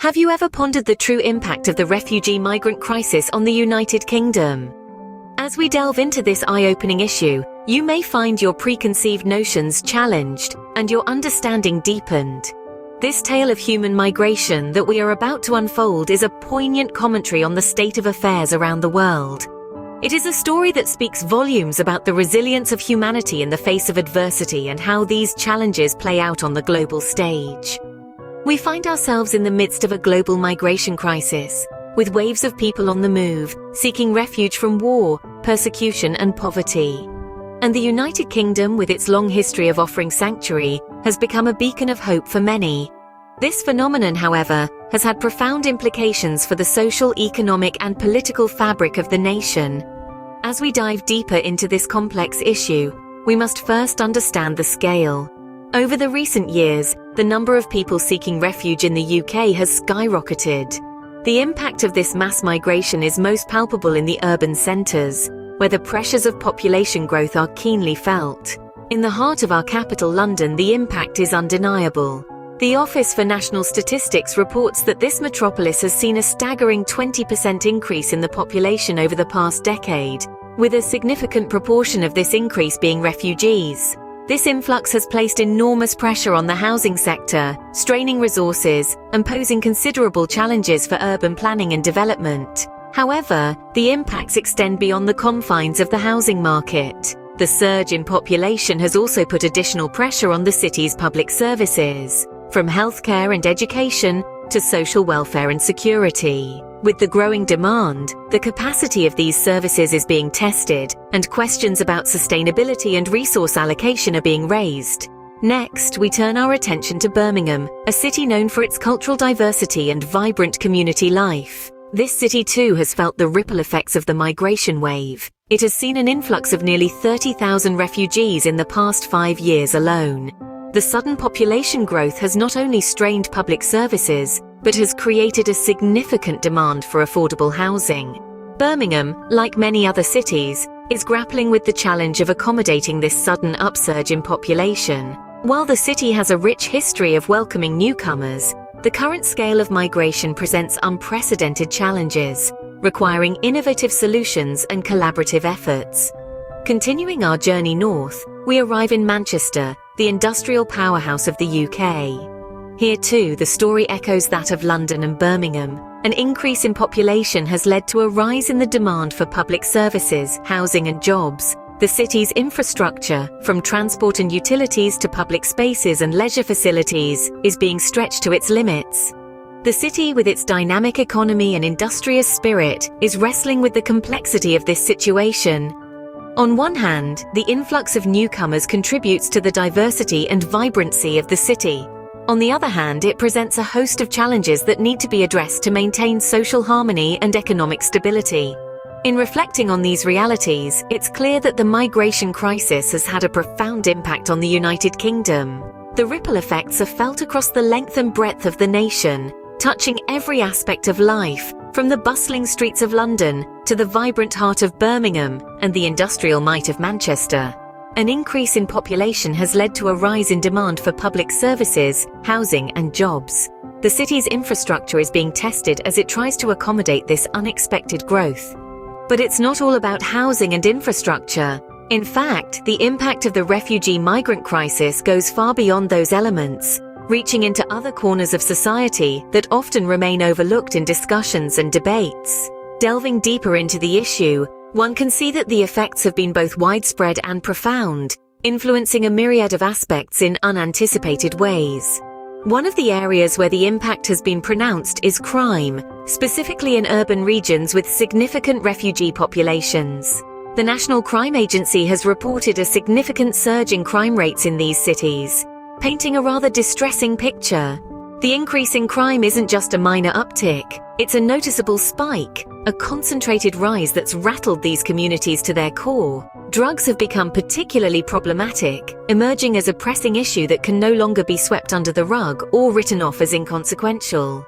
Have you ever pondered the true impact of the refugee-migrant crisis on the United Kingdom? As we delve into this eye-opening issue, you may find your preconceived notions challenged and your understanding deepened. This tale of human migration that we are about to unfold is a poignant commentary on the state of affairs around the world. It is a story that speaks volumes about the resilience of humanity in the face of adversity and how these challenges play out on the global stage. We find ourselves in the midst of a global migration crisis, with waves of people on the move, seeking refuge from war, persecution, and poverty. And the United Kingdom, with its long history of offering sanctuary, has become a beacon of hope for many. This phenomenon, however, has had profound implications for the social, economic, and political fabric of the nation. As we dive deeper into this complex issue, we must first understand the scale. Over the recent years, the number of people seeking refuge in the UK has skyrocketed. The impact of this mass migration is most palpable in the urban centres, where the pressures of population growth are keenly felt. In the heart of our capital, London, the impact is undeniable. The Office for National Statistics reports that this metropolis has seen a staggering 20% increase in the population over the past decade, with a significant proportion of this increase being refugees. This influx has placed enormous pressure on the housing sector, straining resources, and posing considerable challenges for urban planning and development. However, the impacts extend beyond the confines of the housing market. The surge in population has also put additional pressure on the city's public services, from healthcare and education to social welfare and security. With the growing demand, the capacity of these services is being tested, and questions about sustainability and resource allocation are being raised. Next, we turn our attention to Birmingham, a city known for its cultural diversity and vibrant community life. This city too has felt the ripple effects of the migration wave. It has seen an influx of nearly 30,000 refugees in the past 5 years alone. The sudden population growth has not only strained public services, but has created a significant demand for affordable housing. Birmingham, like many other cities, is grappling with the challenge of accommodating this sudden upsurge in population. While the city has a rich history of welcoming newcomers, the current scale of migration presents unprecedented challenges, requiring innovative solutions and collaborative efforts. Continuing our journey north, we arrive in Manchester, the industrial powerhouse of the UK. Here too, the story echoes that of London and Birmingham. An increase in population has led to a rise in the demand for public services, housing and jobs. The city's infrastructure, from transport and utilities to public spaces and leisure facilities, is being stretched to its limits. The city, with its dynamic economy and industrious spirit, is wrestling with the complexity of this situation. On one hand, the influx of newcomers contributes to the diversity and vibrancy of the city. On the other hand, it presents a host of challenges that need to be addressed to maintain social harmony and economic stability. In reflecting on these realities, it's clear that the migration crisis has had a profound impact on the United Kingdom. The ripple effects are felt across the length and breadth of the nation, touching every aspect of life, from the bustling streets of London to the vibrant heart of Birmingham and the industrial might of Manchester. An increase in population has led to a rise in demand for public services, housing and jobs. The city's infrastructure is being tested as it tries to accommodate this unexpected growth. But it's not all about housing and infrastructure. In fact, the impact of the refugee-migrant crisis goes far beyond those elements, reaching into other corners of society that often remain overlooked in discussions and debates. Delving deeper into the issue, one can see that the effects have been both widespread and profound, influencing a myriad of aspects in unanticipated ways. One of the areas where the impact has been pronounced is crime, specifically in urban regions with significant refugee populations. The National Crime Agency has reported a significant surge in crime rates in these cities, painting a rather distressing picture. The increase in crime isn't just a minor uptick, it's a noticeable spike, a concentrated rise that's rattled these communities to their core. Drugs have become particularly problematic, emerging as a pressing issue that can no longer be swept under the rug or written off as inconsequential.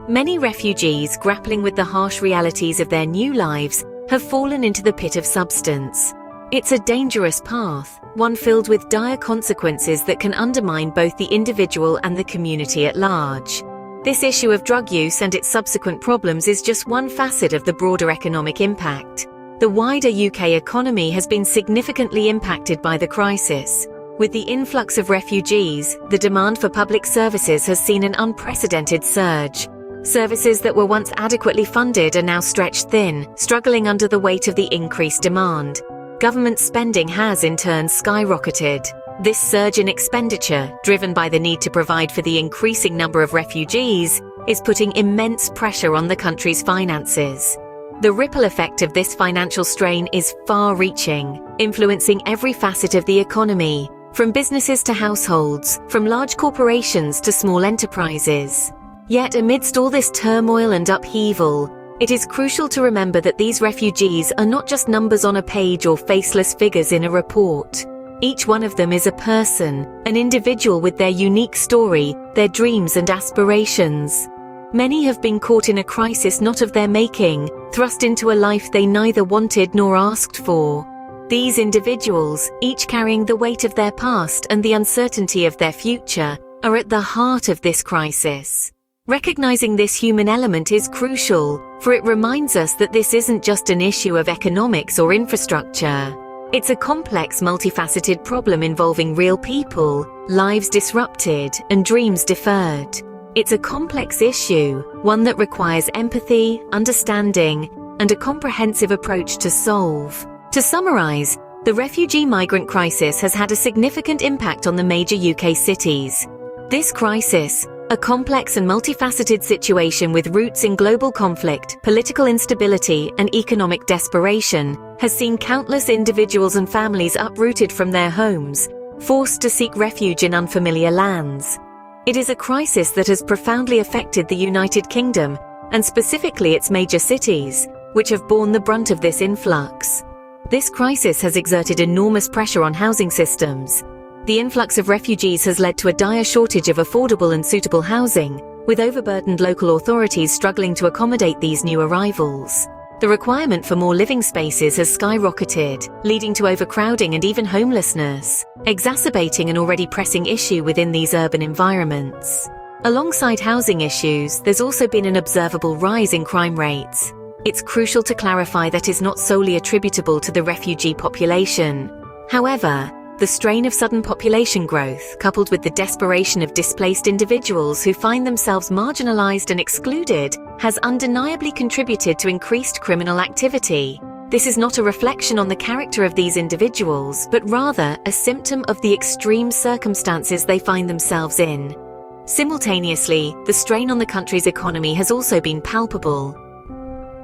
Many refugees, grappling with the harsh realities of their new lives, have fallen into the pit of substance. It's a dangerous path, one filled with dire consequences that can undermine both the individual and the community at large. This issue of drug use and its subsequent problems is just one facet of the broader economic impact. The wider UK economy has been significantly impacted by the crisis. With the influx of refugees, the demand for public services has seen an unprecedented surge. Services that were once adequately funded are now stretched thin, struggling under the weight of the increased demand. Government spending has in turn skyrocketed. This surge in expenditure, driven by the need to provide for the increasing number of refugees, is putting immense pressure on the country's finances. The ripple effect of this financial strain is far-reaching, influencing every facet of the economy, from businesses to households, from large corporations to small enterprises. Yet amidst all this turmoil and upheaval, it is crucial to remember that these refugees are not just numbers on a page or faceless figures in a report. Each one of them is a person, an individual with their unique story, their dreams and aspirations. Many have been caught in a crisis not of their making, thrust into a life they neither wanted nor asked for. These individuals, each carrying the weight of their past and the uncertainty of their future, are at the heart of this crisis. Recognizing this human element is crucial, for it reminds us that this isn't just an issue of economics or infrastructure. It's a complex, multifaceted problem involving real people, lives disrupted, and dreams deferred. It's a complex issue, one that requires empathy, understanding, and a comprehensive approach to solve. To summarize, the refugee-migrant crisis has had a significant impact on the major UK cities. This crisis, a complex and multifaceted situation with roots in global conflict, political instability, and economic desperation, has seen countless individuals and families uprooted from their homes, forced to seek refuge in unfamiliar lands. It is a crisis that has profoundly affected the United Kingdom, and specifically its major cities, which have borne the brunt of this influx. This crisis has exerted enormous pressure on housing systems. The influx of refugees has led to a dire shortage of affordable and suitable housing, with overburdened local authorities struggling to accommodate these new arrivals. The requirement for more living spaces has skyrocketed, leading to overcrowding and even homelessness, exacerbating an already pressing issue within these urban environments. Alongside housing issues, there's also been an observable rise in crime rates. It's crucial to clarify that is not solely attributable to the refugee population. However, the strain of sudden population growth, coupled with the desperation of displaced individuals who find themselves marginalized and excluded, has undeniably contributed to increased criminal activity. This is not a reflection on the character of these individuals, but rather a symptom of the extreme circumstances they find themselves in. Simultaneously, the strain on the country's economy has also been palpable.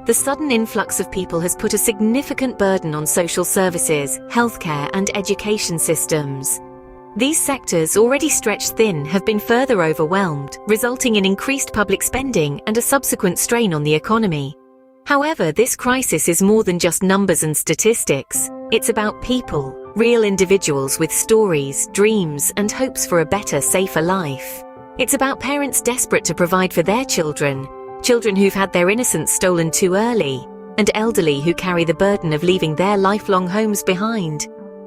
The sudden influx of people has put a significant burden on social services, healthcare, and education systems. These sectors, already stretched thin, have been further overwhelmed, resulting in increased public spending and a subsequent strain on the economy. However, this crisis is more than just numbers and statistics. It's about people, real individuals with stories, dreams, and hopes for a better, safer life. It's about parents desperate to provide for their children, children who've had their innocence stolen too early, and elderly who carry the burden of leaving their lifelong homes behind.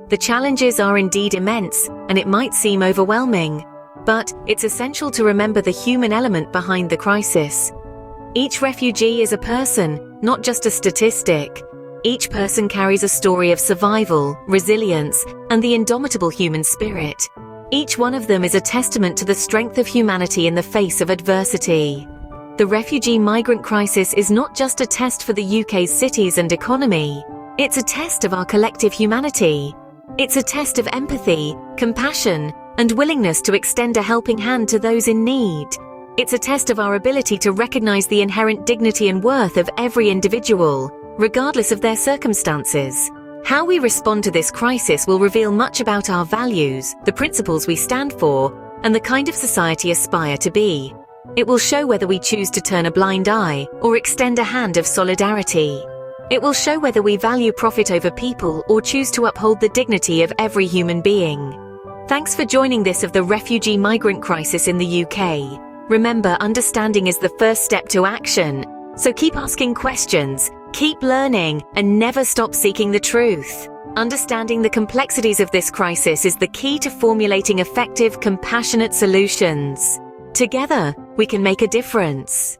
The challenges are indeed immense, and it might seem overwhelming, but it's essential to remember the human element behind the crisis. Each refugee is a person, not just a statistic. Each person carries a story of survival, resilience, and the indomitable human spirit. Each one of them is a testament to the strength of humanity in the face of adversity. The refugee-migrant crisis is not just a test for the UK's cities and economy. It's a test of our collective humanity. It's a test of empathy, compassion, and willingness to extend a helping hand to those in need. It's a test of our ability to recognize the inherent dignity and worth of every individual, regardless of their circumstances. How we respond to this crisis will reveal much about our values, the principles we stand for, and the kind of society we aspire to be. It will show whether we choose to turn a blind eye or extend a hand of solidarity. It will show whether we value profit over people or choose to uphold the dignity of every human being. Thanks for joining this of the refugee-migrant crisis in the UK. Remember, understanding is the first step to action. So keep asking questions, keep learning, and never stop seeking the truth. Understanding the complexities of this crisis is the key to formulating effective, compassionate solutions. Together, we can make a difference.